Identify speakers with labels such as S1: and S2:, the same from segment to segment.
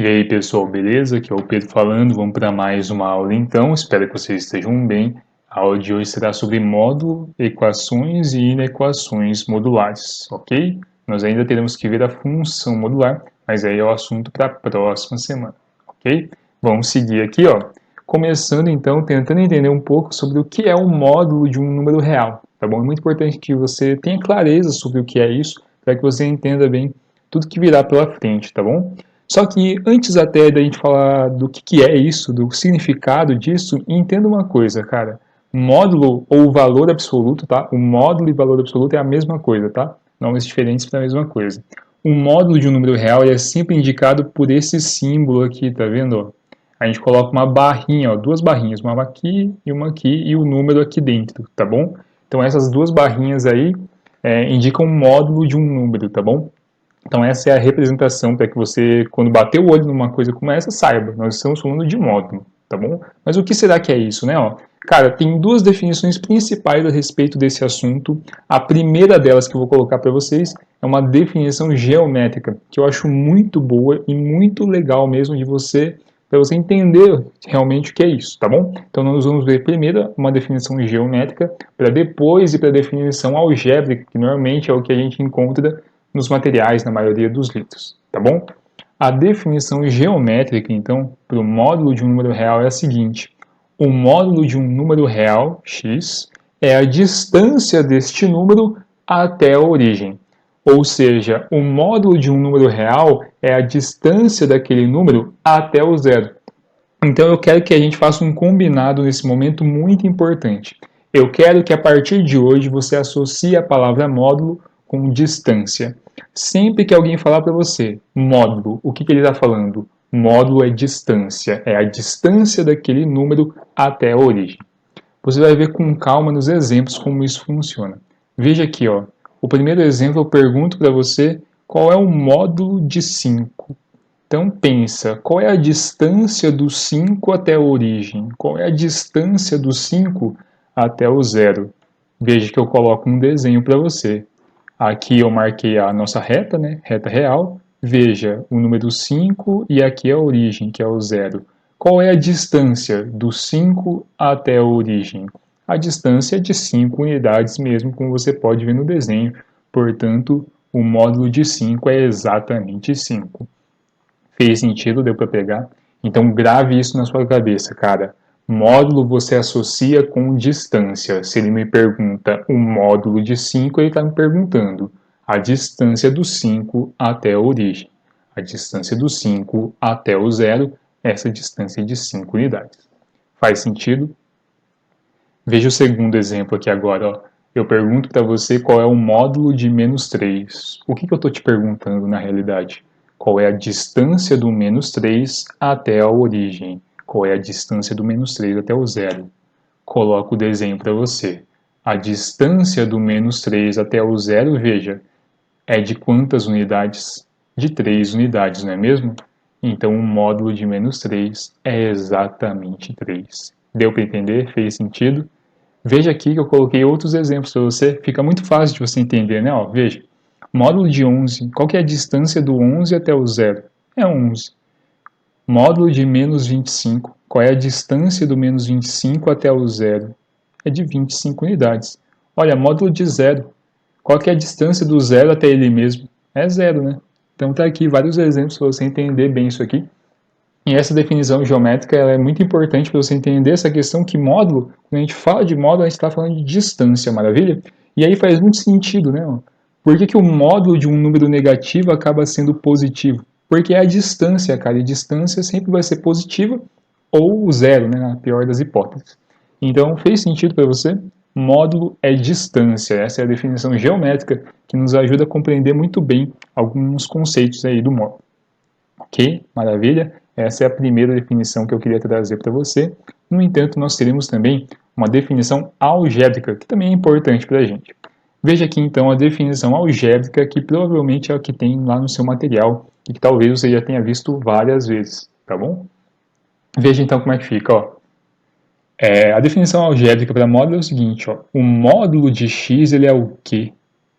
S1: E aí pessoal, beleza? Aqui é o Pedro falando, vamos para mais uma aula então, espero que vocês estejam bem. A aula de hoje será sobre módulo, equações e inequações modulares, ok? Nós ainda teremos que ver a função modular, mas aí é o assunto para a próxima semana, ok? Vamos seguir aqui, ó. Começando então, tentando entender um pouco sobre o que é o módulo de um número real, tá bom? É muito importante que você tenha clareza sobre o que é isso, para que você entenda bem tudo que virá pela frente, tá bom? Só que antes até da gente falar do que é isso, do significado disso, entenda uma coisa, cara. Módulo ou valor absoluto, tá? O módulo e valor absoluto é a mesma coisa, tá? Nomes diferentes para a mesma coisa. O módulo de um número real é sempre indicado por esse símbolo aqui, tá vendo? A gente coloca uma barrinha, ó, duas barrinhas, uma aqui e o número aqui dentro, tá bom? Então essas duas barrinhas aí indicam o módulo de um número, tá bom? Então essa é a representação para que você, quando bater o olho numa coisa como essa, saiba, nós estamos falando de módulo, tá bom? Mas o que será que é isso, né? Ó, cara, tem duas definições principais a respeito desse assunto. A primeira delas que eu vou colocar para vocês é uma definição geométrica, que eu acho muito boa e muito legal mesmo de você, para você entender realmente o que é isso, tá bom? Então nós vamos ver primeiro uma definição geométrica, para depois ir para a definição algébrica, que normalmente é o que a gente encontra nos materiais na maioria dos livros, tá bom? A definição geométrica, então, para o módulo de um número real é a seguinte: o módulo de um número real, x, é a distância deste número até a origem. Ou seja, o módulo de um número real é a distância daquele número até o zero. Então eu quero que a gente faça um combinado nesse momento muito importante. Eu quero que a partir de hoje você associe a palavra módulo com distância. Sempre que alguém falar para você módulo, o que ele está falando? Módulo é distância, é a distância daquele número até a origem. Você vai ver com calma nos exemplos como isso funciona. Veja aqui, ó. O primeiro exemplo eu pergunto para você qual é o módulo de 5. Então pensa, qual é a distância do 5 até a origem? Qual é a distância do 5 até o zero? Veja que eu coloco um desenho para você. Aqui eu marquei a nossa reta, né? Reta real. Veja o número 5 e aqui a origem, que é o zero. Qual é a distância do 5 até a origem? A distância é de 5 unidades mesmo, como você pode ver no desenho. Portanto, o módulo de 5 é exatamente 5. Fez sentido? Deu para pegar? Então grave isso na sua cabeça, cara. Módulo você associa com distância. Se ele me pergunta o módulo de 5, ele está me perguntando a distância do 5 até a origem. A distância do 5 até o zero, essa distância de 5 unidades. Faz sentido? Veja o segundo exemplo aqui agora. Ó. Eu pergunto para você qual é o módulo de menos 3. O que eu estou te perguntando na realidade? Qual é a distância do menos 3 até a origem? Qual é a distância do menos 3 até o zero? Coloco o desenho para você. A distância do menos 3 até o zero, veja, é de quantas unidades? De 3 unidades, não é mesmo? Então o módulo de menos 3 é exatamente 3. Deu para entender? Fez sentido? Veja aqui que eu coloquei outros exemplos para você. Fica muito fácil de você entender, né? Ó, veja. Módulo de 11. Qual que é a distância do 11 até o zero? É 11. Módulo de menos 25. Qual é a distância do menos 25 até o zero? É de 25 unidades. Olha, módulo de zero. Qual que é a distância do zero até ele mesmo? É zero, né? Então tá aqui vários exemplos para você entender bem isso aqui. E essa definição geométrica ela é muito importante para você entender essa questão que módulo, quando a gente fala de módulo, a gente está falando de distância, maravilha? E aí faz muito sentido, né? Por que o módulo de um número negativo acaba sendo positivo? Porque é a distância, cara, e a distância sempre vai ser positiva ou zero, né, na pior das hipóteses. Então, fez sentido para você? Módulo é distância, essa é a definição geométrica que nos ajuda a compreender muito bem alguns conceitos aí do módulo. Ok? Maravilha? Essa é a primeira definição que eu queria trazer para você. No entanto, nós teremos também uma definição algébrica, que também é importante para a gente. Veja aqui então a definição algébrica, que provavelmente é a que tem lá no seu material e que talvez você já tenha visto várias vezes, tá bom? Veja então como é que fica, ó. A definição algébrica para módulo é o seguinte, ó. O módulo de x ele é o quê?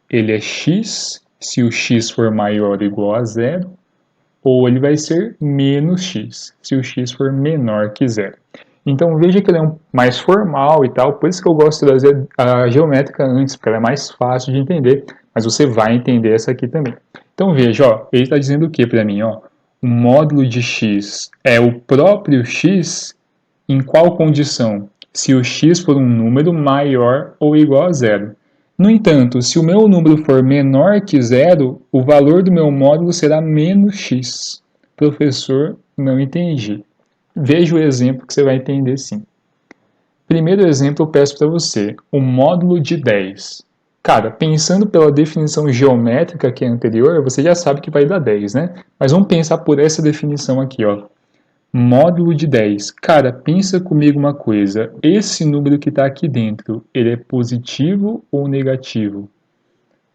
S1: Ele é x se o x for maior ou igual a zero, ou ele vai ser menos x, se o x for menor que zero. Então veja que ele é mais formal e tal, por isso que eu gosto de trazer a geométrica antes, porque ela é mais fácil de entender, mas você vai entender essa aqui também. Então veja, ó, ele está dizendo o que para mim? Ó? O módulo de x é o próprio x em qual condição? Se o x for um número maior ou igual a zero. No entanto, se o meu número for menor que zero, o valor do meu módulo será menos x. Professor, não entendi. Veja o exemplo que você vai entender sim. Primeiro exemplo eu peço para você, o módulo de 10. Cara, pensando pela definição geométrica que é anterior, você já sabe que vai dar 10, né? Mas vamos pensar por essa definição aqui, ó. Módulo de 10. Cara, pensa comigo uma coisa. Esse número que está aqui dentro, ele é positivo ou negativo?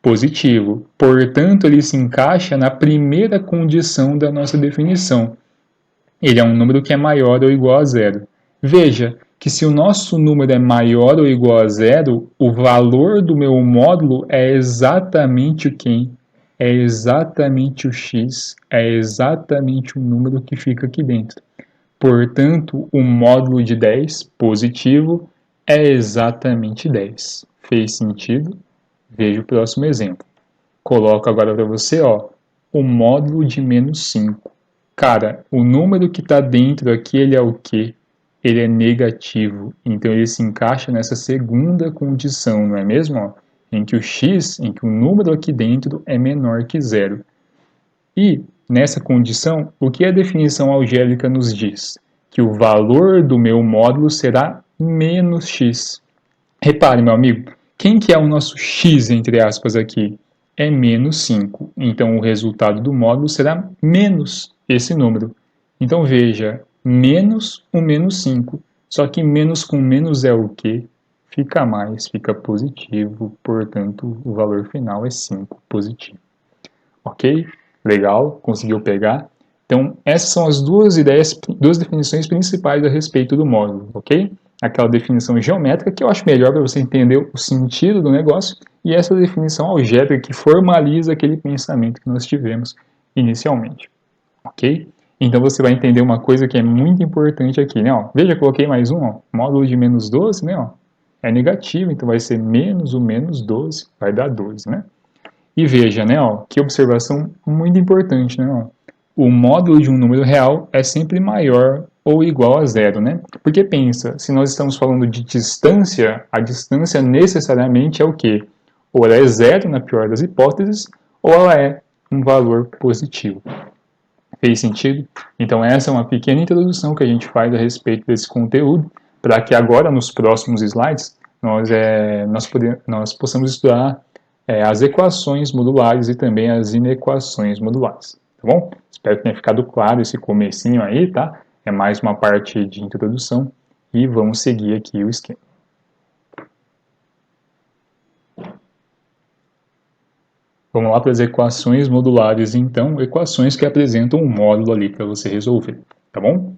S1: Positivo. Portanto, ele se encaixa na primeira condição da nossa definição. Ele é um número que é maior ou igual a zero. Veja que se o nosso número é maior ou igual a zero, o valor do meu módulo é exatamente o quem? É exatamente o x, é exatamente o número que fica aqui dentro. Portanto, o módulo de 10 positivo é exatamente 10. Fez sentido? Veja o próximo exemplo. Coloco agora para você, ó, o módulo de menos 5. Cara, o número que está dentro aqui, ele é o quê? Ele é negativo. Então, ele se encaixa nessa segunda condição, não é mesmo? Ó? Em que o x, em que o número aqui dentro é menor que zero. E, nessa condição, o que a definição algébrica nos diz? Que o valor do meu módulo será menos x. Repare, meu amigo, quem que é o nosso x, entre aspas, aqui? É menos 5. Então, o resultado do módulo será menos esse número. Então, veja, menos o menos 5. Só que menos com menos é o quê? Fica mais, fica positivo. Portanto, o valor final é 5, positivo. Ok? Legal, conseguiu pegar? Então, essas são as duas definições principais a respeito do módulo, ok? Aquela definição geométrica que eu acho melhor para você entender o sentido do negócio e essa definição algébrica que formaliza aquele pensamento que nós tivemos inicialmente, ok? Então você vai entender uma coisa que é muito importante aqui, né? Ó, veja, coloquei mais um, ó, módulo de menos 12, né? Ó, é negativo, então vai ser menos o menos 12, vai dar 12, né? E veja, né, ó, que observação muito importante, né, ó. O módulo de um número real é sempre maior ou igual a zero, né? Porque pensa, se nós estamos falando de distância, a distância necessariamente é o quê? Ou ela é zero, na pior das hipóteses, ou ela é um valor positivo. Fez sentido? Então essa é uma pequena introdução que a gente faz a respeito desse conteúdo, para que agora, nos próximos slides, nós possamos estudar as equações modulares e também as inequações modulares, tá bom? Espero que tenha ficado claro esse comecinho aí, tá? É mais uma parte de introdução e vamos seguir aqui o esquema. Vamos lá para as equações modulares, então, equações que apresentam um módulo ali para você resolver, tá bom?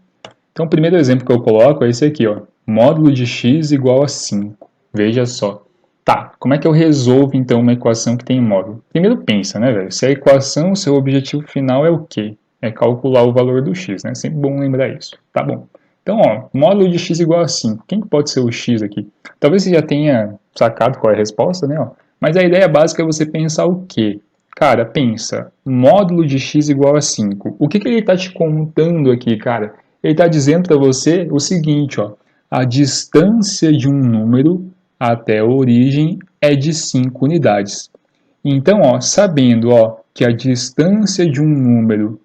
S1: Então, o primeiro exemplo que eu coloco é esse aqui, ó, módulo de x igual a 5. Veja só. Tá, como é que eu resolvo então uma equação que tem módulo? Primeiro pensa, né, velho? Se a equação, seu objetivo final é o quê? É calcular o valor do x, né? Sempre bom lembrar isso. Tá bom. Então, ó, módulo de x igual a 5. Quem pode ser o x aqui? Talvez você já tenha sacado qual é a resposta, né? Ó. Mas a ideia básica é você pensar o quê? Cara, pensa, módulo de x igual a 5. O que ele está te contando aqui, cara? Ele está dizendo para você o seguinte, ó, a distância de um número até a origem é de 5 unidades. Então, ó, sabendo ó, que a distância de um número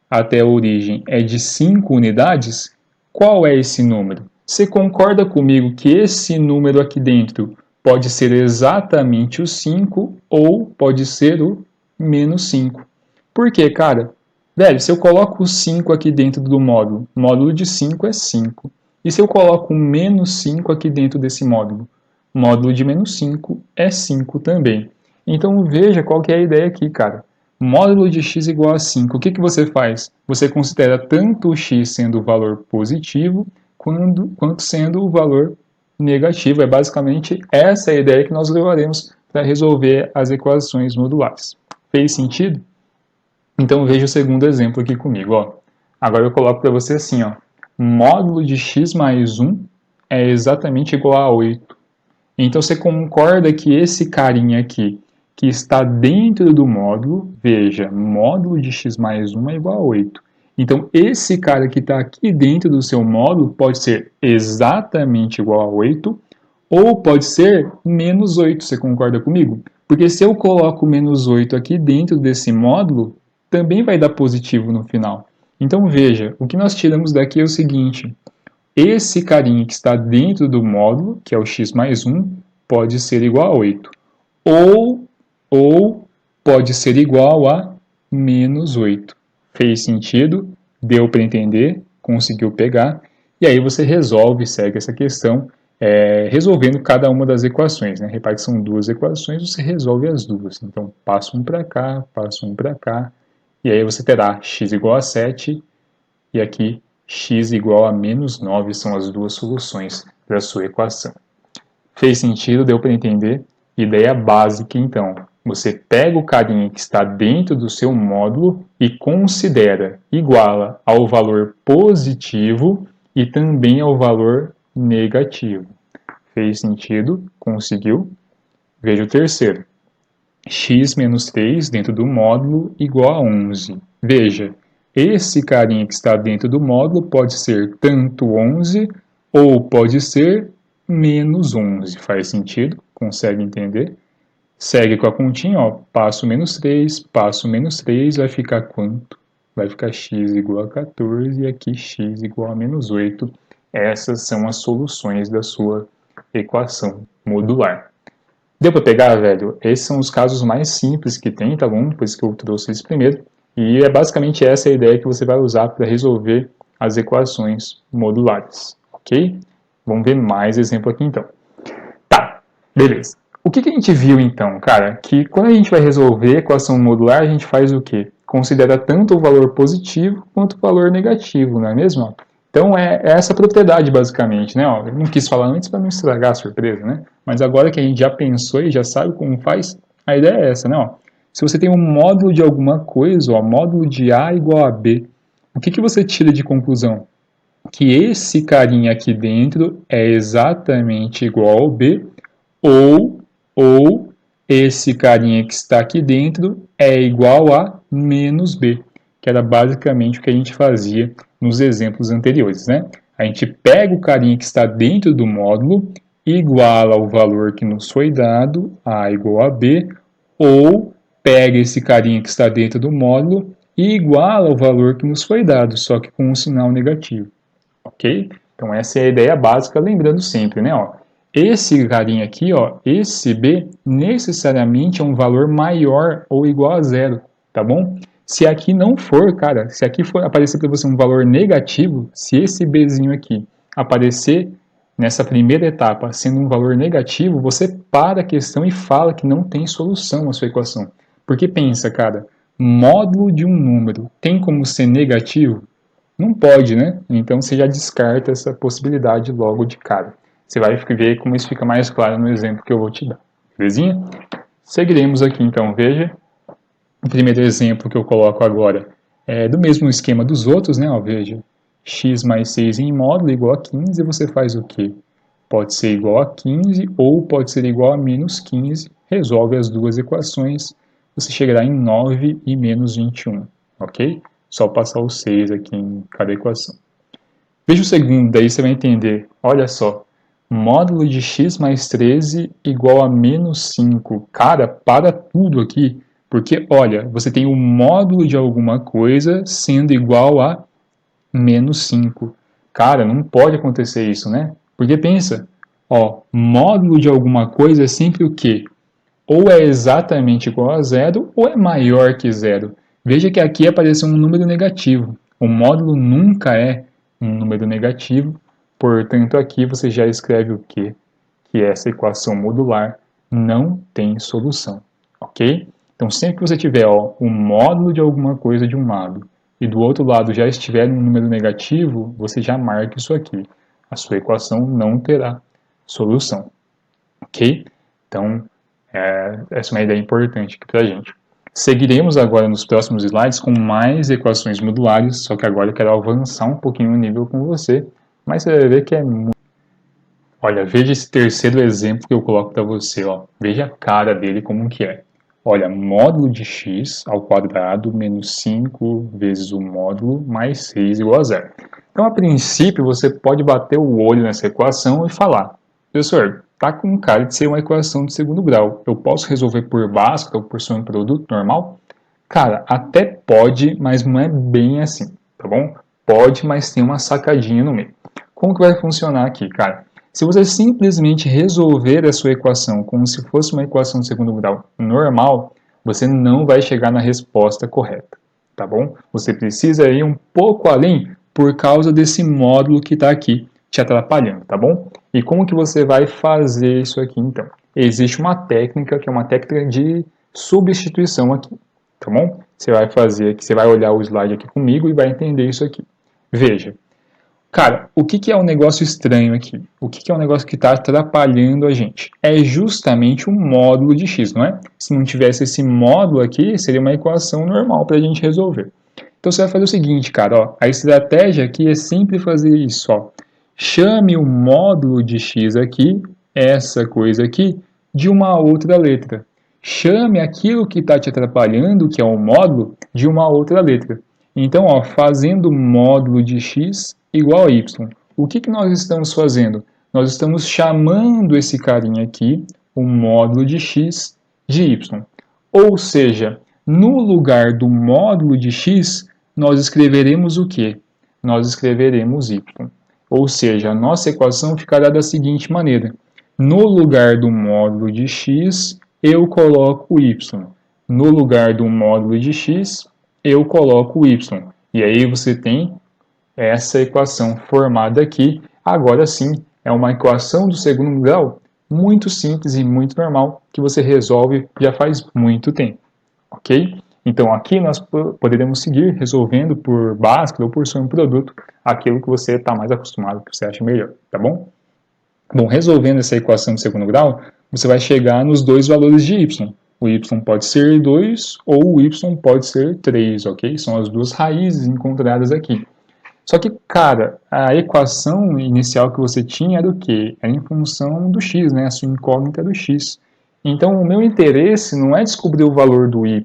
S1: até a origem é de 5 unidades, qual é esse número? Você concorda comigo que esse número aqui dentro pode ser exatamente o 5 ou pode ser o menos 5? Por quê, cara? Velho, se eu coloco o 5 aqui dentro do módulo, o módulo de 5 é 5. E se eu coloco um menos 5 aqui dentro desse módulo? O módulo de menos 5 é 5 também. Então veja qual que é a ideia aqui, cara. Módulo de x igual a 5. O que você faz? Você considera tanto o x sendo o valor positivo, quanto sendo o valor negativo. É basicamente essa a ideia que nós levaremos para resolver as equações modulares. Fez sentido? Então veja o segundo exemplo aqui comigo. Ó. Agora eu coloco para você assim, ó, módulo de x mais 1 é exatamente igual a 8. Então você concorda que esse carinha aqui, que está dentro do módulo, veja, módulo de x mais 1 é igual a 8. Então esse cara que está aqui dentro do seu módulo pode ser exatamente igual a 8 ou pode ser menos 8, você concorda comigo? Porque se eu coloco menos 8 aqui dentro desse módulo, também vai dar positivo no final. Então veja, o que nós tiramos daqui é o seguinte, esse carinha que está dentro do módulo, que é o x mais 1, pode ser igual a 8. Ou pode ser igual a menos 8. Fez sentido? Deu para entender? Conseguiu pegar? E aí você resolve, segue essa questão, resolvendo cada uma das equações. Né? Repare que são duas equações, você resolve as duas. Então, passa um para cá, passa um para cá, e aí você terá x igual a 7 e aqui x igual a menos 9 são as duas soluções da sua equação. Fez sentido? Deu para entender? Ideia básica, então. Você pega o carinha que está dentro do seu módulo e considera iguala ao valor positivo e também ao valor negativo. Fez sentido? Conseguiu? Veja o terceiro. X menos 3 dentro do módulo igual a 11. Veja, esse carinha que está dentro do módulo pode ser tanto 11 ou pode ser menos 11. Faz sentido? Consegue entender? Segue com a continha, ó, passo menos 3, vai ficar quanto? Vai ficar x igual a 14 e aqui x igual a menos 8. Essas são as soluções da sua equação modular. Deu para pegar, velho? Esses são os casos mais simples que tem, tá bom? Por isso que eu trouxe eles primeiro. E é basicamente essa a ideia que você vai usar para resolver as equações modulares, ok? Vamos ver mais exemplo aqui então. Tá, beleza. O que a gente viu então, cara? Que quando a gente vai resolver equação modular, a gente faz o quê? Considera tanto o valor positivo quanto o valor negativo, não é mesmo? Então é essa propriedade basicamente, né? Ó, eu não quis falar antes para não estragar a surpresa, né? Mas agora que a gente já pensou e já sabe como faz, a ideia é essa, né? Ó, se você tem um módulo de alguma coisa, ó, módulo de A igual a B, o que você tira de conclusão? Que esse carinha aqui dentro é exatamente igual ao B, ou esse carinha que está aqui dentro é igual a menos B, que era basicamente o que a gente fazia nos exemplos anteriores, né? A gente pega o carinha que está dentro do módulo, iguala ao valor que nos foi dado, A igual a B, ou pega esse carinha que está dentro do módulo e iguala ao valor que nos foi dado, só que com um sinal negativo, ok? Então essa é a ideia básica, lembrando sempre, né? Ó, esse carinha aqui, ó, esse B, necessariamente é um valor maior ou igual a zero, tá bom? Se aqui não for, cara, se aqui for aparecer para você um valor negativo, se esse Bzinho aqui aparecer nessa primeira etapa sendo um valor negativo, você para a questão e fala que não tem solução a sua equação. Porque pensa, cara, módulo de um número tem como ser negativo? Não pode, né? Então você já descarta essa possibilidade logo de cara. Você vai ver como isso fica mais claro no exemplo que eu vou te dar. Belezinha? Seguiremos aqui então. Veja, o primeiro exemplo que eu coloco agora é do mesmo esquema dos outros, né? Ó, veja, x mais 6 em módulo igual a 15, você faz o quê? Pode ser igual a 15 ou pode ser igual a menos 15. Resolve as duas equações, você chegará em 9 e menos 21, ok? Só passar o 6 aqui em cada equação. Veja o segundo, daí você vai entender. Olha só, módulo de x mais 13 igual a menos 5. Cara, para tudo aqui, porque, olha, você tem o módulo de alguma coisa sendo igual a menos 5. Cara, não pode acontecer isso, né? Porque pensa, ó, módulo de alguma coisa é sempre o quê? Ou é exatamente igual a zero, ou é maior que zero. Veja que aqui apareceu um número negativo. O módulo nunca é um número negativo, portanto aqui você já escreve o quê? Que essa equação modular não tem solução, ok? Então sempre que você tiver ó, o módulo de alguma coisa de um lado e do outro lado já estiver um número negativo, você já marca isso aqui. A sua equação não terá solução, ok? Então essa é uma ideia importante aqui para a gente. Seguiremos agora nos próximos slides com mais equações modulares, só que agora eu quero avançar um pouquinho o nível com você, mas você vai ver que é muito... Olha, veja esse terceiro exemplo que eu coloco para você, ó. Veja a cara dele como que é. Olha, módulo de x ao quadrado menos 5 vezes o módulo mais 6 igual a zero. Então, a princípio, você pode bater o olho nessa equação e falar: professor, tá com cara de ser uma equação de segundo grau. Eu posso resolver por Bhaskara ou por soma de produto normal? Cara, até pode, mas não é bem assim, tá bom? Pode, mas tem uma sacadinha no meio. Como que vai funcionar aqui, cara? Se você simplesmente resolver a sua equação como se fosse uma equação de segundo grau normal, você não vai chegar na resposta correta, tá bom? Você precisa ir um pouco além por causa desse módulo que está aqui te atrapalhando, tá bom? E como que você vai fazer isso aqui, então? Existe uma técnica que é uma técnica de substituição aqui, tá bom? Você vai fazer aqui, você vai olhar o slide aqui comigo e vai entender isso aqui. Veja, cara, o que é um negócio estranho aqui? O que é um negócio que está atrapalhando a gente? É justamente um módulo de x, não é? Se não tivesse esse módulo aqui, seria uma equação normal para a gente resolver. Então você vai fazer o seguinte, cara, ó, a estratégia aqui é sempre fazer isso, ó. Chame o módulo de x aqui, essa coisa aqui, de uma outra letra. Chame aquilo que está te atrapalhando, que é o módulo, de uma outra letra. Então, ó, fazendo módulo de x igual a y. O que nós estamos fazendo? Nós estamos chamando esse carinha aqui, o módulo de x, de y. Ou seja, no lugar do módulo de x, nós escreveremos o quê? Nós escreveremos y. Ou seja, a nossa equação ficará da seguinte maneira. No lugar do módulo de x, eu coloco y. No lugar do módulo de x, eu coloco y. E aí você tem essa equação formada aqui. Agora sim, é uma equação do segundo grau muito simples e muito normal que você resolve já faz muito tempo, ok? Então aqui nós poderemos seguir resolvendo por Bhaskara ou por soma de produto aquilo que você está mais acostumado, que você acha melhor, tá bom? Bom, resolvendo essa equação de segundo grau, você vai chegar nos dois valores de y. O y pode ser 2 ou o y pode ser 3, ok? São as duas raízes encontradas aqui. Só que, cara, a equação inicial que você tinha era o quê? Era em função do x, né? A sua incógnita é do x. Então, o meu interesse não é descobrir o valor do y,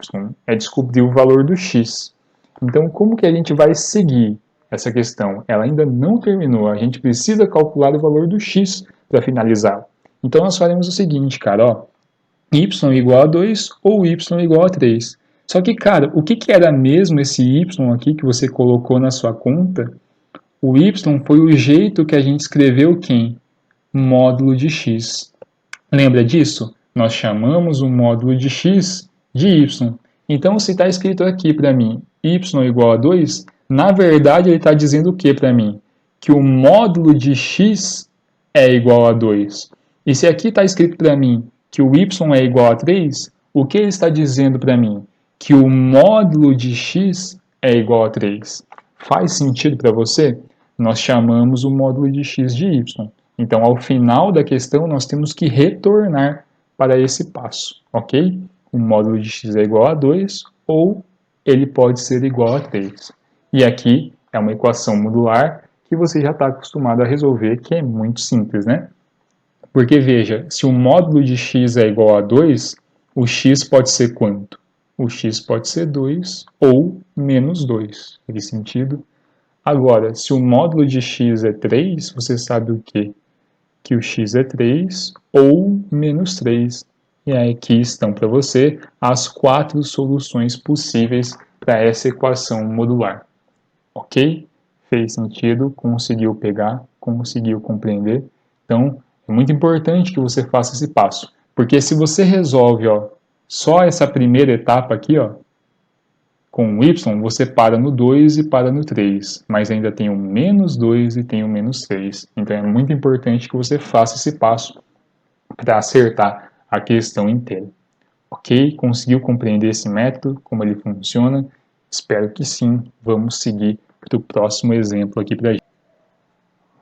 S1: é descobrir o valor do x. Então, como que a gente vai seguir essa questão? Ela ainda não terminou, a gente precisa calcular o valor do x para finalizar. Então, nós faremos o seguinte, cara, ó, y igual a 2 ou y igual a 3. Só que, cara, o que era mesmo esse y aqui que você colocou na sua conta? O y foi o jeito que a gente escreveu quem? Módulo de x. Lembra disso? Nós chamamos o módulo de x de y. Então, se está escrito aqui para mim y igual a 2, na verdade ele está dizendo o que para mim? Que o módulo de x é igual a 2. E se aqui está escrito para mim que o y é igual a 3, o que ele está dizendo para mim? Que o módulo de x é igual a 3. Faz sentido para você? Nós chamamos o módulo de x de y. Então, ao final da questão, nós temos que retornar para esse passo, ok? O módulo de x é igual a 2 ou ele pode ser igual a 3. E aqui é uma equação modular que você já está acostumado a resolver, que é muito simples, né? Porque, veja, se o módulo de x é igual a 2, o x pode ser quanto? O x pode ser 2 ou menos 2. Faz sentido? Agora, se o módulo de x é 3, você sabe o quê? Que o x é 3 ou menos 3. E aí aqui estão para você as 4 soluções possíveis para essa equação modular. Ok? Fez sentido? Conseguiu pegar? Conseguiu compreender? Então, é muito importante que você faça esse passo. Porque se você resolve ó, só essa primeira etapa aqui, ó, com o y, você para no 2 e para no 3, mas ainda tem o menos 2 e tem o menos 3. Então é muito importante que você faça esse passo para acertar a questão inteira. Ok? Conseguiu compreender esse método, como ele funciona? Espero que sim. Vamos seguir para o próximo exemplo aqui para a gente.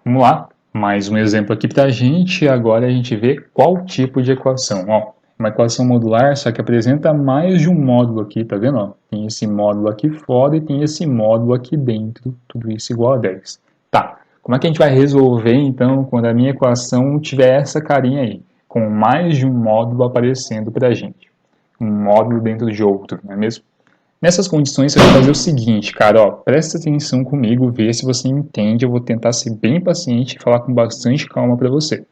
S1: Vamos lá, mais um exemplo aqui para a gente. Agora a gente vê qual tipo de equação. Ó, Uma equação modular, só que apresenta mais de um módulo aqui, tá vendo? Ó? Tem esse módulo aqui fora e tem esse módulo aqui dentro, tudo isso igual a 10. Tá, como é que a gente vai resolver, então, quando a minha equação tiver essa carinha aí, com mais de um módulo aparecendo para a gente? Um módulo dentro de outro, não é mesmo? Nessas condições, você vai fazer o seguinte, cara, ó, presta atenção comigo, vê se você entende, eu vou tentar ser bem paciente e falar com bastante calma para você.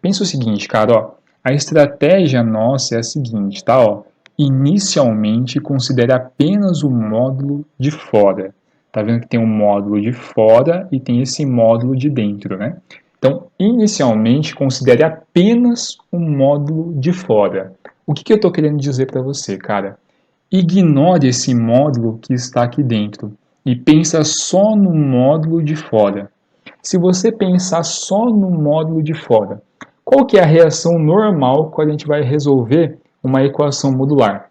S1: Pensa o seguinte, cara, ó, a estratégia nossa é a seguinte, tá, ó, inicialmente considere apenas o módulo de fora. Tá vendo que tem um módulo de fora e tem esse módulo de dentro, né? Então, inicialmente, considere apenas o módulo de fora. O que eu estou querendo dizer para você, cara? Ignore esse módulo que está aqui dentro e pensa só no módulo de fora. Se você pensar só no módulo de fora, qual que é a reação normal quando a gente vai resolver uma equação modular?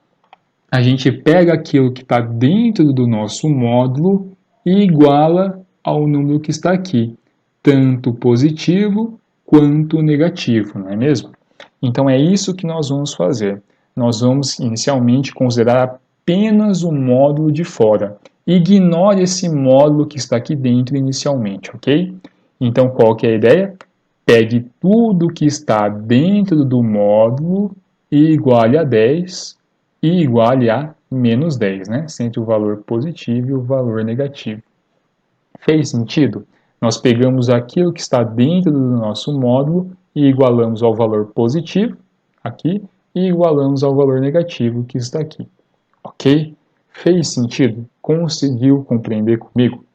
S1: A gente pega aquilo que está dentro do nosso módulo e iguala ao número que está aqui, tanto positivo quanto negativo, não é mesmo? Então é isso que nós vamos fazer. Nós vamos inicialmente considerar apenas o módulo de fora. Ignore esse módulo que está aqui dentro inicialmente, ok? Então qual que é a ideia? Pegue tudo que está dentro do módulo e iguale a 10 e iguale a menos 10, né? Entre o valor positivo e o valor negativo. Fez sentido? Nós pegamos aquilo que está dentro do nosso módulo e igualamos ao valor positivo, aqui, e igualamos ao valor negativo, que está aqui. Ok? Fez sentido? Conseguiu compreender comigo?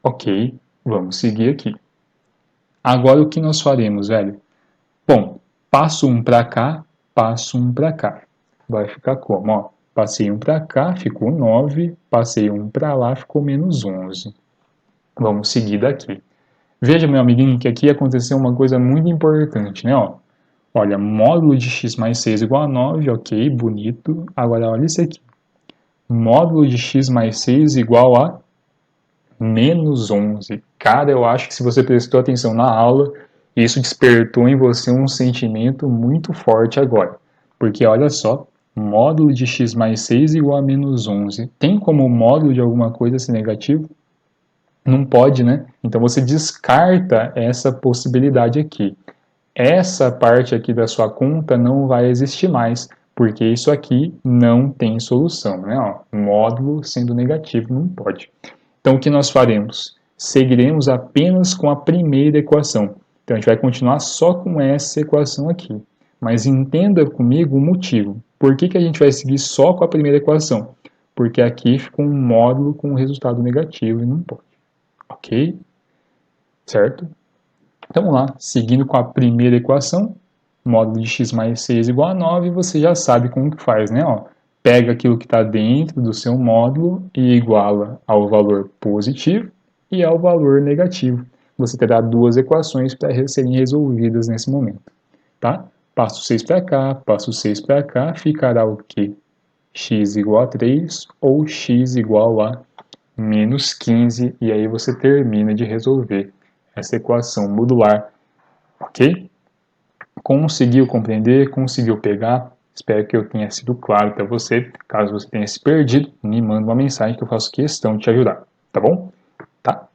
S1: Ok, vamos seguir aqui. Agora o que nós faremos, velho? Bom, passo 1 para cá, passo 1 para cá. Vai ficar como? Ó, passei 1 para cá, ficou 9, passei 1 para lá, ficou menos 11. Vamos seguir daqui. Veja, meu amiguinho, que aqui aconteceu uma coisa muito importante, né? Ó, olha, módulo de x mais 6 igual a 9, ok, bonito. Agora, olha isso aqui. Módulo de x mais 6 igual a menos 11. Cara, eu acho que se você prestou atenção na aula, isso despertou em você um sentimento muito forte agora. Porque olha só, módulo de x mais 6 igual a menos 11. Tem como módulo de alguma coisa ser negativo? Não pode, né? Então você descarta essa possibilidade aqui. Essa parte aqui da sua conta não vai existir mais, porque isso aqui não tem solução, né? Ó, módulo sendo negativo não pode. Então, o que nós faremos? Seguiremos apenas com a primeira equação. Então, a gente vai continuar só com essa equação aqui. Mas entenda comigo o motivo. Por que a gente vai seguir só com a primeira equação? Porque aqui fica um módulo com resultado negativo e não pode. Ok? Certo? Então, vamos lá. Seguindo com a primeira equação, módulo de x mais 6 igual a 9, você já sabe como que faz, né? Ó, pega aquilo que está dentro do seu módulo e iguala ao valor positivo e ao valor negativo. Você terá duas equações para serem resolvidas nesse momento. Tá? Passo 6 para cá, passo 6 para cá, ficará o quê? X igual a 3 ou x igual a menos 15, e aí você termina de resolver essa equação modular, ok? Conseguiu compreender? Conseguiu pegar? Espero que eu tenha sido claro para você. Caso você tenha se perdido, me manda uma mensagem que eu faço questão de te ajudar, tá bom? Tá?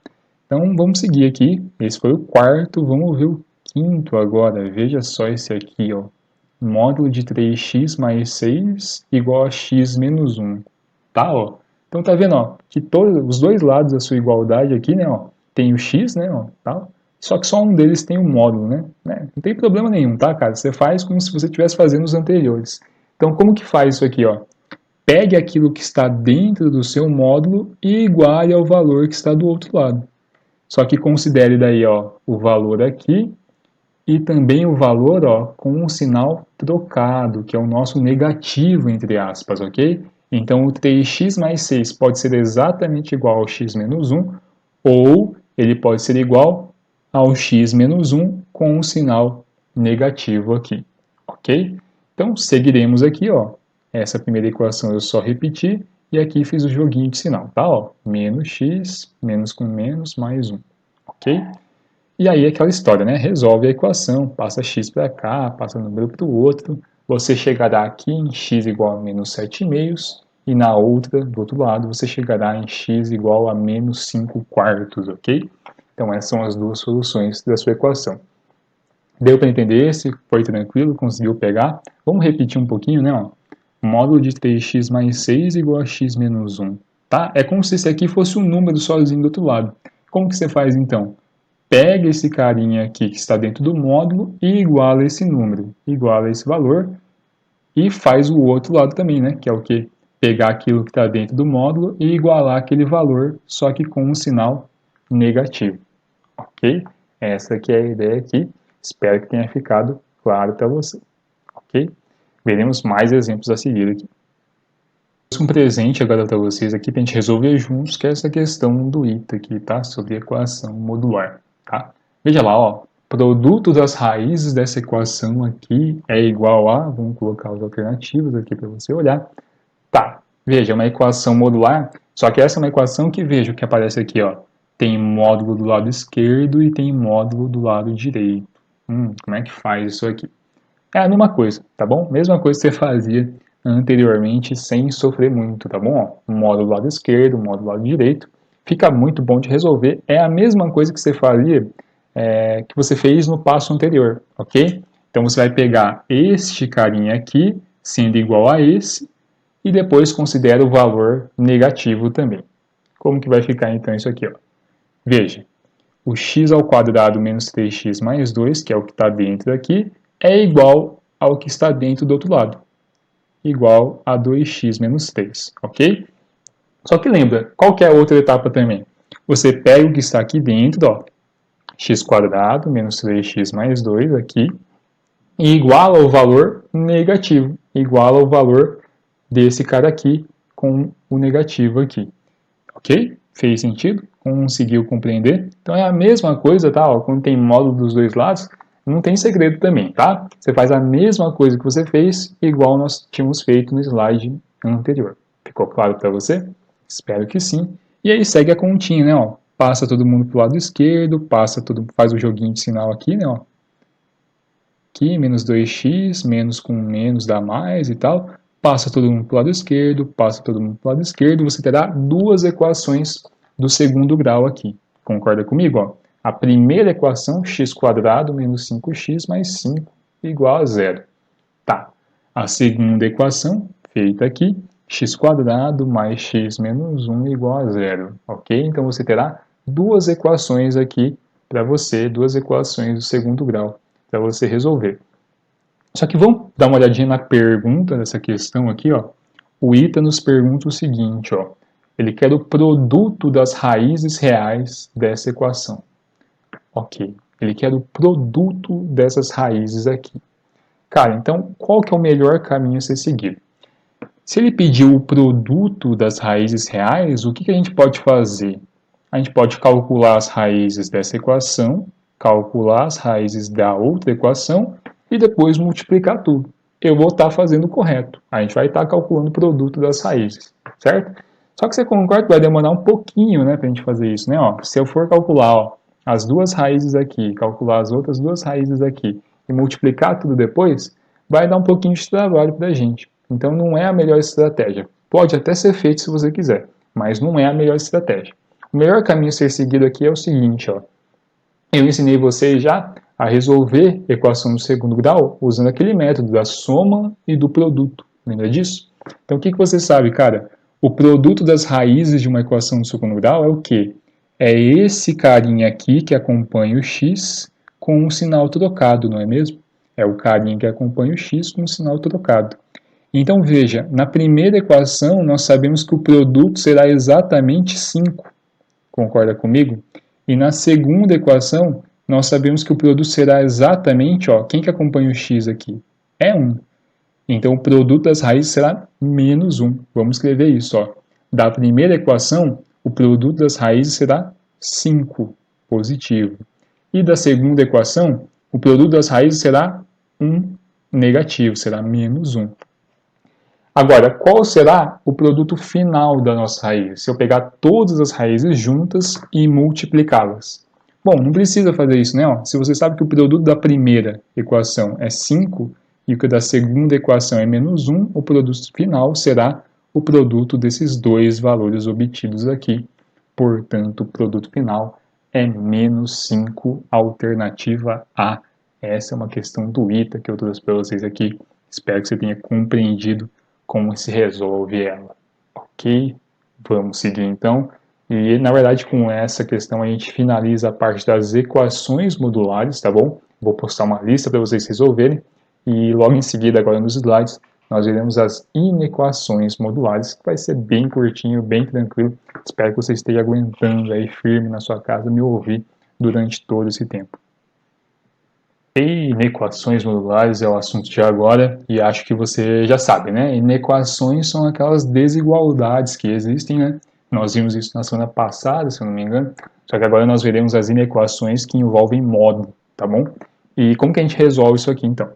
S1: Então vamos seguir aqui. Esse foi o quarto, vamos ver o quinto agora. Veja só esse aqui, ó. Módulo de 3x mais 6 igual a x menos 1. Tá, ó. Então tá vendo, ó, que todos os dois lados da sua igualdade aqui, né, ó, tem o x, né, ó, tá? Só que só um deles tem um módulo, né? Não tem problema nenhum, tá, cara? Você faz como se você estivesse fazendo os anteriores. Então, como que faz isso aqui, ó? Pegue aquilo que está dentro do seu módulo e iguale ao valor que está do outro lado. Só que considere daí, ó, o valor aqui e também o valor, ó, com um sinal trocado, que é o nosso negativo, entre aspas, ok? Então, o 3x mais 6 pode ser exatamente igual ao x menos 1, ou ele pode ser igual ao x menos 1 com um sinal negativo aqui, ok? Então, seguiremos aqui, ó. Essa primeira equação eu só repeti, e aqui fiz o joguinho de sinal, tá? Ó, menos x, menos com menos, mais 1, ok? E aí aquela história, né? Resolve a equação, passa x para cá, passa o número para o outro, você chegará aqui em x igual a menos 7/2, e na outra, do outro lado, você chegará em x igual a menos 5/4, ok? Então essas são as duas soluções da sua equação. Deu para entender esse? Foi tranquilo? Conseguiu pegar? Vamos repetir um pouquinho, né? Ó. Módulo de 3x mais 6 igual a x menos 1. Tá? É como se esse aqui fosse um número sozinho do outro lado. Como que você faz então? Pega esse carinha aqui que está dentro do módulo e iguala esse número, iguala esse valor e faz o outro lado também, né? Que é o quê? Pegar aquilo que está dentro do módulo e igualar aquele valor, só que com um sinal negativo. Ok? Essa aqui é a ideia aqui. Espero que tenha ficado claro para você. Ok? Veremos mais exemplos a seguir aqui. Um presente agora para vocês aqui para a gente resolver juntos, que é essa questão do ITA aqui, tá? Sobre equação modular, tá? Veja lá, ó. Produto das raízes dessa equação aqui é igual a... Vamos colocar as alternativas aqui para você olhar. Tá, veja, uma equação modular, só que essa é uma equação que, veja o que aparece aqui, ó. Tem módulo do lado esquerdo e tem módulo do lado direito. Como é que faz isso aqui? É a mesma coisa, tá bom? Mesma coisa que você fazia anteriormente sem sofrer muito, tá bom? Ó, um módulo do lado esquerdo, um módulo do lado direito. Fica muito bom de resolver. É a mesma coisa que você fazia, que você fez no passo anterior, ok? Então você vai pegar este carinha aqui, sendo igual a esse, e depois considera o valor negativo também. Como que vai ficar então isso aqui? Ó? Veja, o x ao quadrado menos 3x mais 2, que é o que está dentro aqui, é igual ao que está dentro do outro lado, igual a 2x menos 3, ok? Só que lembra, qual que é a outra etapa também? Você pega o que está aqui dentro, ó, x quadrado menos 3x mais 2 aqui, e iguala o valor negativo, iguala o valor desse cara aqui com o negativo aqui, ok? Fez sentido? Conseguiu compreender? Então é a mesma coisa, tá? Ó, quando tem módulo dos dois lados, não tem segredo também, tá? Você faz a mesma coisa que você fez, igual nós tínhamos feito no slide anterior. Ficou claro para você? Espero que sim. E aí segue a continha, né? Ó, passa todo mundo pro lado esquerdo, faz o joguinho de sinal aqui, né? Ó. Aqui, menos 2x, menos com menos dá mais e tal. Passa todo mundo para o lado esquerdo, passa todo mundo para o lado esquerdo, você terá duas equações do segundo grau aqui. Concorda comigo? Ó? A primeira equação, x² menos 5x mais 5 igual a 0. Tá. A segunda equação, feita aqui, x² mais x menos 1 igual a 0. Ok? Então você terá duas equações aqui para você, duas equações do segundo grau para você resolver. Só que vamos dar uma olhadinha na pergunta dessa questão aqui, ó. O ITA nos pergunta o seguinte, ó. Ele quer o produto das raízes reais dessa equação. Ok. Ele quer o produto dessas raízes aqui. Cara, então qual que é o melhor caminho a ser seguido? Se ele pediu o produto das raízes reais, o que a gente pode fazer? A gente pode calcular as raízes dessa equação, calcular as raízes da outra equação e depois multiplicar tudo. Eu vou estar fazendo o correto. A gente vai estar calculando o produto das raízes, certo? Só que você concorda que vai demorar um pouquinho, né, para a gente fazer isso, né? Ó, se eu for calcular, ó, as duas raízes aqui, calcular as outras duas raízes aqui e multiplicar tudo depois, vai dar um pouquinho de trabalho para a gente. Então não é a melhor estratégia. Pode até ser feito se você quiser, mas não é a melhor estratégia. O melhor caminho a ser seguido aqui é o seguinte, ó. Eu ensinei vocês já a resolver equação do segundo grau usando aquele método da soma e do produto. Lembra disso? Então o que você sabe, cara? O produto das raízes de uma equação do segundo grau é o quê? É esse carinha aqui que acompanha o x com um sinal trocado, não é mesmo? É o carinha que acompanha o x com um sinal trocado. Então veja, na primeira equação nós sabemos que o produto será exatamente 5. Concorda comigo? E na segunda equação, nós sabemos que o produto será exatamente, ó, quem que acompanha o x aqui? É 1. Então, o produto das raízes será menos 1. Vamos escrever isso, ó. Da primeira equação, o produto das raízes será 5, positivo. E da segunda equação, o produto das raízes será 1, negativo, será menos 1. Agora, qual será o produto final da nossa raiz? Se eu pegar todas as raízes juntas e multiplicá-las. Bom, não precisa fazer isso, né? Se você sabe que o produto da primeira equação é 5, e o que da segunda equação é menos 1, o produto final será o produto desses dois valores obtidos aqui. Portanto, o produto final é menos 5, alternativa A. Essa é uma questão do ITA que eu trouxe para vocês aqui. Espero que você tenha compreendido como se resolve ela. Ok? Vamos seguir então. E, na verdade, com essa questão a gente finaliza a parte das equações modulares, tá bom? Vou postar uma lista para vocês resolverem. E logo em seguida, agora nos slides, nós veremos as inequações modulares, que vai ser bem curtinho, bem tranquilo. Espero que você esteja aguentando aí firme na sua casa me ouvir durante todo esse tempo. E inequações modulares é o assunto de agora, e acho que você já sabe, né? Inequações são aquelas desigualdades que existem, né? Nós vimos isso na semana passada, se eu não me engano, só que agora nós veremos as inequações que envolvem módulo, tá bom? E como que a gente resolve isso aqui, então?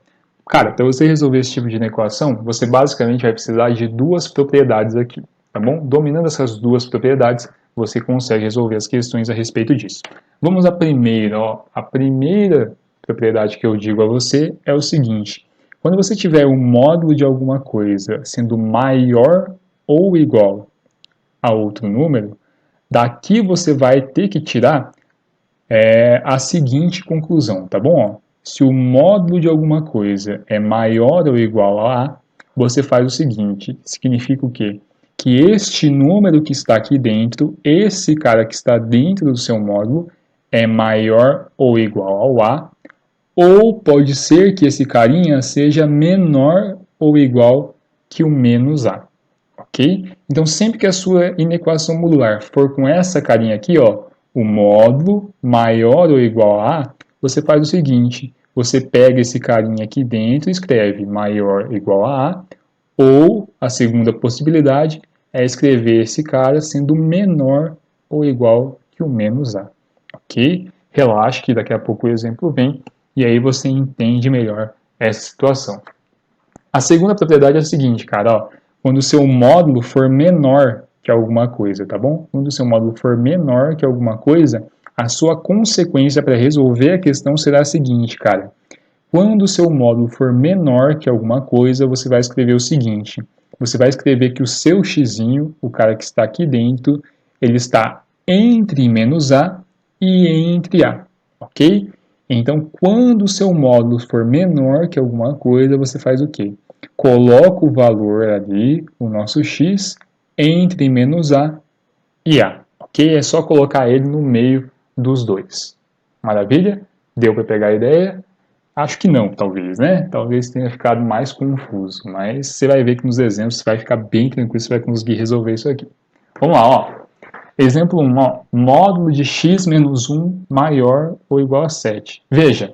S1: Cara, para você resolver esse tipo de inequação, você basicamente vai precisar de duas propriedades aqui, tá bom? Dominando essas duas propriedades, você consegue resolver as questões a respeito disso. Vamos à primeira, ó. A primeira propriedade que eu digo a você é o seguinte: quando você tiver um módulo de alguma coisa sendo maior ou igual a outro número, daqui você vai ter que tirar a seguinte conclusão, tá bom? Ó, se o módulo de alguma coisa é maior ou igual a A, você faz o seguinte, significa o quê? Que este número que está aqui dentro, esse cara que está dentro do seu módulo, é maior ou igual ao A, ou pode ser que esse carinha seja menor ou igual que o menos A, ok? Então, sempre que a sua inequação modular for com essa carinha aqui, ó, o módulo maior ou igual a A, você faz o seguinte, você pega esse carinha aqui dentro e escreve maior ou igual a A, ou a segunda possibilidade é escrever esse cara sendo menor ou igual que o menos A, ok? Relaxe que daqui a pouco o exemplo vem e aí você entende melhor essa situação. A segunda propriedade é a seguinte, cara, ó, quando o seu módulo for menor que alguma coisa, tá bom? Quando o seu módulo for menor que alguma coisa, a sua consequência para resolver a questão será a seguinte, cara. Quando o seu módulo for menor que alguma coisa, você vai escrever o seguinte. Você vai escrever que o seu xzinho, o cara que está aqui dentro, ele está entre menos A e entre A, ok? Então, quando o seu módulo for menor que alguma coisa, você faz o quê? Coloca o valor ali, o nosso x, entre menos A e A, ok? É só colocar ele no meio dos dois. Maravilha? Deu para pegar a ideia? Acho que não, talvez, né? Talvez tenha ficado mais confuso, mas você vai ver que nos exemplos você vai ficar bem tranquilo, você vai conseguir resolver isso aqui. Vamos lá, ó. Exemplo 1, ó. Módulo de x menos 1 maior ou igual a 7. Veja,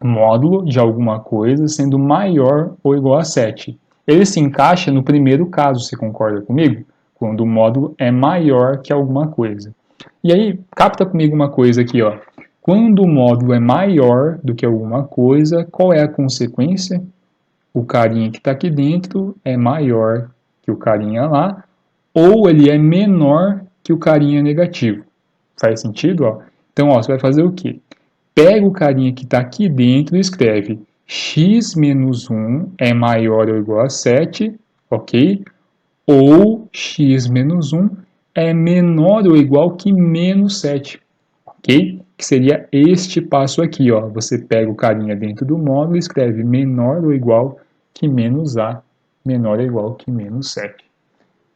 S1: módulo de alguma coisa sendo maior ou igual a 7. Ele se encaixa no primeiro caso, você concorda comigo? Quando o módulo é maior que alguma coisa. E aí, capta comigo uma coisa aqui, ó. Quando o módulo é maior do que alguma coisa, qual é a consequência? O carinha que está aqui dentro é maior que o carinha lá, ou ele é menor que o carinha negativo. Faz sentido? Ó? Então, ó, você vai fazer o quê? Pega o carinha que está aqui dentro e escreve x menos 1 é maior ou igual a 7, ok? Ou x menos 1 é menor ou igual que menos 7, ok? Que seria este passo aqui, ó. Você pega o carinha dentro do módulo e escreve menor ou igual que menos A, menor ou igual que menos 7.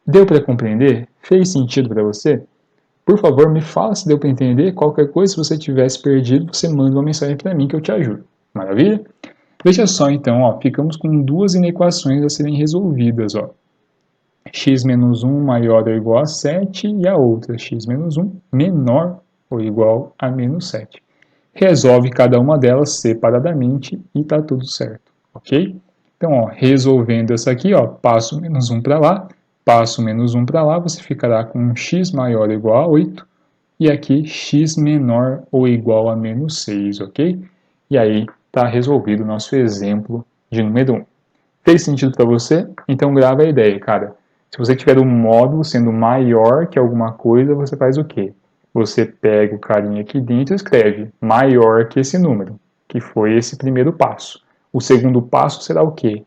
S1: Deu para compreender? Fez sentido para você? Por favor, me fala se deu para entender. Qualquer coisa, se você tivesse perdido, você manda uma mensagem para mim que eu te ajudo. Maravilha? Veja só então, ó, ficamos com duas inequações a serem resolvidas, ó. X menos 1 maior ou igual a 7 e a outra, x menos 1 menor ou igual a menos 7. Resolve cada uma delas separadamente e está tudo certo, ok? Então, ó, resolvendo essa aqui, ó, passo menos 1 para lá, passo menos 1 para lá, você ficará com x maior ou igual a 8, e aqui x menor ou igual a menos 6, ok? E aí está resolvido o nosso exemplo de número 1. Fez sentido para você? Então grava a ideia, cara. Se você tiver um módulo sendo maior que alguma coisa, você faz o quê? Você pega o carinha aqui dentro e escreve maior que esse número, que foi esse primeiro passo. O segundo passo será o quê?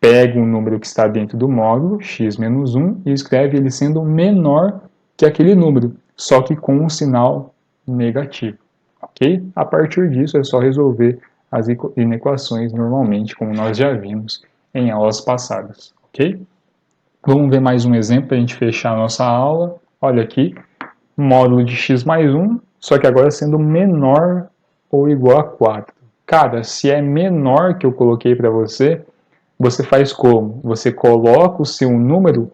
S1: Pega o número que está dentro do módulo, x menos 1, e escreve ele sendo menor que aquele número, só que com um sinal negativo. Ok? A partir disso é só resolver as inequações normalmente, como nós já vimos em aulas passadas. Ok? Vamos ver mais um exemplo para a gente fechar a nossa aula. Olha aqui, módulo de x mais 1, só que agora sendo menor ou igual a 4. Cara, se é menor que eu coloquei para você, você faz como? Você coloca o seu número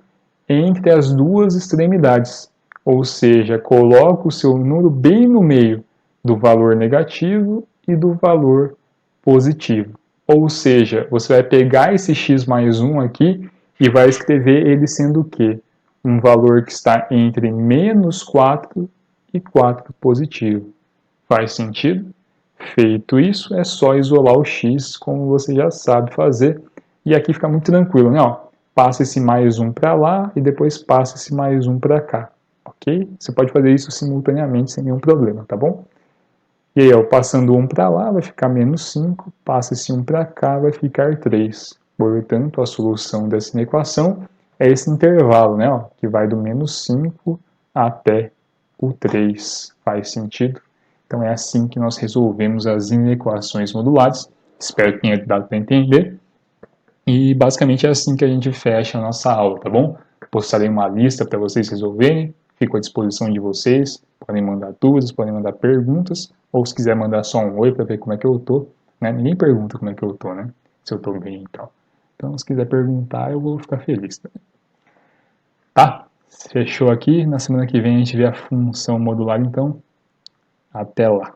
S1: entre as duas extremidades, ou seja, coloca o seu número bem no meio do valor negativo e do valor positivo. Ou seja, você vai pegar esse x mais 1 aqui e vai escrever ele sendo o quê? Um valor que está entre menos 4 e 4 positivo. Faz sentido? Feito isso, é só isolar o x, como você já sabe fazer. E aqui fica muito tranquilo, né? Ó, passa esse mais um para lá e depois passa esse mais um para cá. Ok? Você pode fazer isso simultaneamente sem nenhum problema, tá bom? E aí, ó, passando 1 para lá, vai ficar menos 5. Passa esse 1 para cá, vai ficar 3. Portanto, a solução dessa equação é esse intervalo, né? Ó, que vai do menos 5 até o 3. Faz sentido? Então, é assim que nós resolvemos as inequações modulares. Espero que tenha dado para entender. E, basicamente, é assim que a gente fecha a nossa aula, tá bom? Postarei uma lista para vocês resolverem. Fico à disposição de vocês. Podem mandar dúvidas, podem mandar perguntas. Ou se quiser mandar só um oi para ver como é que eu tô. Né? Ninguém pergunta como é que eu tô, né? Se eu tô bem e tal. Então, se quiser perguntar, eu vou ficar feliz. Tá? Fechou aqui. Na semana que vem a gente vê a função modular, então. Até lá.